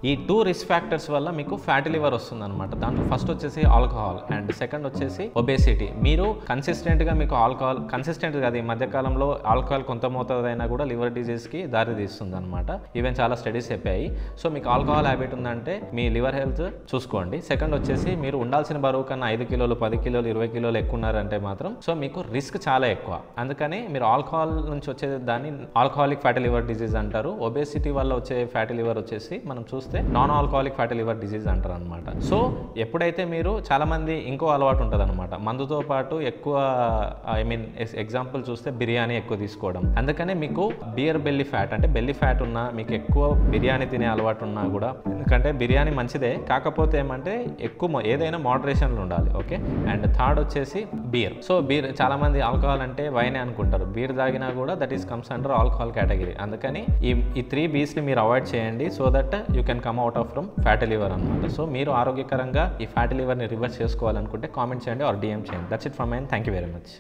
ఈ 2 risk factors వల్ల మీకు ఫ్యాటీ లివర్ వస్తుందన్నమాట. దాంట్లో ఫస్ట్ వచ్చేసి ఆల్కహాల్ అండ్ సెకండ్ వచ్చేసి ఒబేసిటీ. మీరు కన్సిస్టెంట్గా మీకు ఆల్కహాల్ కన్సిస్టెంట్ కాదు, ఈ మధ్యకాలంలో ఆల్కహాల్ కొంత మోతాదైనా కూడా లివర్ డిజీజ్కి దారి తీస్తుంది అనమాట. ఈవెన్ చాలా స్టడీస్ చెప్పాయి. సో మీకు ఆల్కహాల్ హ్యాబిట్ ఉందంటే మీ లివర్ హెల్త్ చూసుకోండి. సెకండ్ వచ్చేసి మీరు ఉండాల్సిన బరువు కన్నా 5 కిలోలు 10 కిలోలు 20 కిలోలు ఎక్కువ ఉన్నారంటే మాత్రం సో మీకు రిస్క్ చాలా ఎక్కువ. అందుకని మీరు ఆల్కహాల్ నుంచి వచ్చే దాన్ని ఆల్కహాలిక్ ఫ్యాటీ లివర్ డిజీజ్ అంటారు. ఒబేసిటీ వల్ల వచ్చే ఫ్యాటీ లివర్ వచ్చేసి మనం చూస్తే non alcoholic fatty liver disease అంటారు అనమాట. సో ఎప్పుడైతే మీరు చాలా మంది ఇంకో అలవాటు ఉంటుంది అనమాట, మందుతో పాటు ఎక్కువ ఎగ్జాంపుల్ చూస్తే బిర్యానీ ఎక్కువ తీసుకోవడం. అందుకనే మీకు బియర్ బెల్లీ ఫ్యాట్ అంటే బెల్లీ ఫ్యాట్ ఉన్నా, మీకు ఎక్కువ బిర్యానీ తినే అలవాటు ఉన్నా కూడా, ఎందుకంటే బిర్యానీ మంచిదే, కాకపోతే ఏమంటే ఎక్కువ ఏదైనా మోడరేషన్లో ఉండాలి. ఓకే. అండ్ థర్డ్ వచ్చేసి బీర్. సో బీర్ చాలా మంది ఆల్కహాల్ అంటే వైనే అనుకుంటారు, బీర్ తాగినా కూడా that is comes under alcohol category. అందుకని ఈ 3 బీస్ని మీరు అవాయిడ్ చేయండి so that you can come out of from fatty liver అనమాట. సో మీరు ఆరోగ్యకరంగా ఈ ఫ్యాటీ లివర్ని రివర్స్ చేసుకోవాలనుకుంటే కామెంట్ చేయండి ఆర్ డిఎం చేయండి. That's it from my end. Thank you very much.